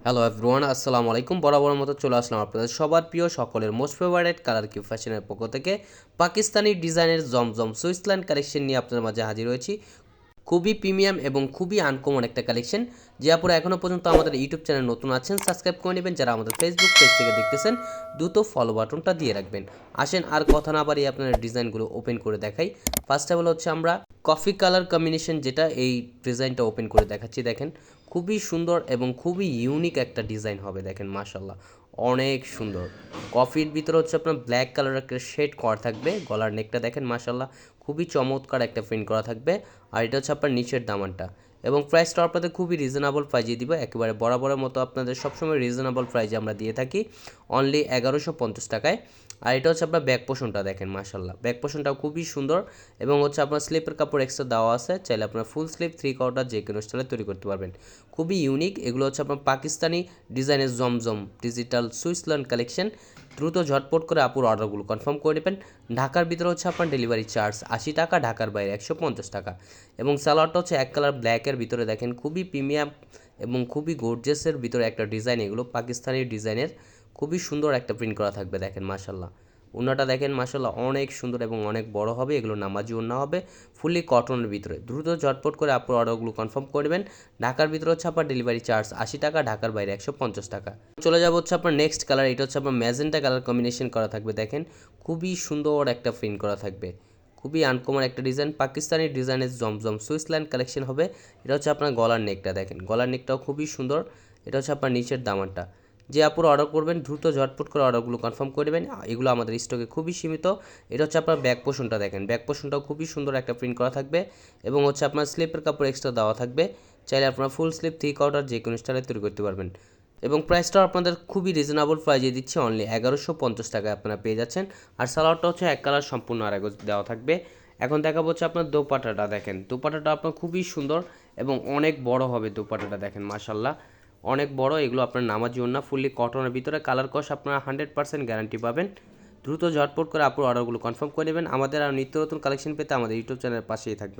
Hello everyone, আসসালামু আলাইকুম। বরাবরের মতো চলে আসলাম আপনাদের সবার প্রিয় সকলের মোস্ট ফেভারিট কালার কিউ ফ্যাশনের পক্ষ থেকে পাকিস্তানি ডিজাইনের জমজম সুইসল্যান্ড কালেকশন নিয়ে আপনাদের মাঝে হাজির হয়েছি। খুবই প্রিমিয়াম এবং খুবই আনকমন একটা কালেকশন। যে আপনারা এখনও পর্যন্ত আমাদের ইউটিউব চ্যানেল নতুন আছেন সাবস্ক্রাইব করে নেবেন, যারা আমাদের ফেসবুক পেজ থেকে দেখতেছেন দ্রুত ফলো বাটনটা দিয়ে রাখবেন। আসেন আর কথা না বাড়িয়ে আপনারা ডিজাইনগুলো ওপেন করে দেখাই। ফার্স্ট অফ অল হচ্ছে আমরা কফি কালার কম্বিনেশন, যেটা এই ডিজাইনটা ওপেন করে দেখাচ্ছি। দেখেন খুবই সুন্দর এবং খুবই ইউনিক একটা ডিজাইন হবে। দেখেন মাশাল্লাহ অনেক সুন্দর। কফির ভিতরে হচ্ছে আপনার ব্ল্যাক কালার একটা শেড করা থাকবে। গলার নেকটা দেখেন মাশাল্লাহ খুবই চমৎকার একটা প্রিন্ট করা থাকবে। আর এটা হচ্ছে আপনার নিচের দামানটা, এবং প্রাইসটা আপনাদের খুবই রিজনেবল প্রাইজে দিব। একেবারে বরাবরের মতো আপনাদের সবসময় রিজনেবল প্রাইজে আমরা দিয়ে থাকি, অনলি 1150 টাকায়। আর এটা হচ্ছে আপনার ব্যাক পোর্শনটা দেখেন মাশাল্লাহ, ব্যাক পোর্শনটাও খুবই সুন্দর এবং হচ্ছে আপনার স্লিপের কাপড় এক্সট্রা দেওয়া আছে। চাইলে আপনার ফুল স্লিপ 3/4 যে কোনো স্টাইলে তৈরি করতে পারবেন। খুবই ইউনিক। এগুলো হচ্ছে আপনার পাকিস্তানি ডিজাইনের জমজম ডিজিটাল সুইসল্যান্ড কালেকশন। দ্রুত ঝটপট করে আপুর অর্ডারগুলো কনফার্ম করে নেবেন। ঢাকার ভিতরে হচ্ছে আপনার ডেলিভারি চার্জ 80 টাকা, ঢাকার বাইরে 150 টাকা। এবং সালোয়ারটা হচ্ছে এক কালার ব্ল্যাকের ভিতরে দেখেন খুবই প্রিমিয়াম এবং খুবই গর্জিয়াসের ভিতরে একটা ডিজাইন। এগুলো পাকিস্তানি ডিজাইনের খুবই সুন্দর একটা প্রিন্ট করা থাকবে। দেখেন মাশাল্লাহ ওড়নাটা দেখেন মাশাল্লাহ অনেক সুন্দর এবং অনেক বড় হবে। এগুলো নামাজি ওড়না হবে, ফুললি কটনের ভিতরে। দ্রুত ঝটপট করে আপনার অর্ডারগুলো কনফার্ম করবেন। ঢাকার ভিতরে হচ্ছে আপনার ডেলিভারি চার্জ 80 টাকা, ঢাকার বাইরে 150 টাকা। চলে যাব হচ্ছে আপনার নেক্সট কালার। এটা হচ্ছে আপনার ম্যাজেন্টা কালার কম্বিনেশন করা থাকবে। দেখেন খুবই সুন্দর একটা প্রিন্ট করা থাকবে, খুবই আনকমন একটা ডিজাইন। পাকিস্তানি ডিজাইনের জমজম সুইসল্যান্ড কালেকশন হবে। এটা হচ্ছে আপনার গলার নেকটা দেখেন, গলার নেকটাও খুবই সুন্দর। এটা হচ্ছে আপনার নিচের দামানটা। যে আপুরা অর্ডার করবেন দ্রুত ঝটপট করে অর্ডারগুলো কনফার্ম করে দেবেন। এগুলো আমাদের স্টকে খুবই সীমিত। এটা হচ্ছে আপনার ব্যাক পোর্শনটা দেখেন, ব্যাক পোর্শনটাও খুবই সুন্দর একটা প্রিন্ট করা থাকবে এবং হচ্ছে আপনার স্লিপের কাপড় এক্সট্রা দেওয়া থাকবে। চাইলে আপনার ফুল স্লিপ 3/4 যে কোনো স্টাইলে তৈরি করতে পারবেন। এবং প্রাইসটাও আপনাদের খুবই রিজনেবল প্রাইজে দিচ্ছে, অনলি 1150 টাকায় আপনারা পেয়ে যাচ্ছেন। আর সালোয়ারটা হচ্ছে এক কালার সম্পূর্ণ আরেক দেওয়া থাকবে। এখন দেখাবো হচ্ছে আপনার দোপাটাটা। দেখেন দোপাটাটা আপনার খুবই সুন্দর এবং অনেক বড় হবে। দোপাটাটা দেখেন মাশাল্লাহ অনেক বড়। এগুলো আপনার নামাজি ওড়না, ফুললি কটনের ভিতরে। কালার কস আপনারা 100% গ্যারান্টি পাবেন। দ্রুত ঝটপট করে আপনার অর্ডারগুলো কনফার্ম করে নেবেন। আমাদের আর নিত্য নতুন কালেকশন পেতে আমাদের ইউটিউব চ্যানেলের পাশেই থাকবেন।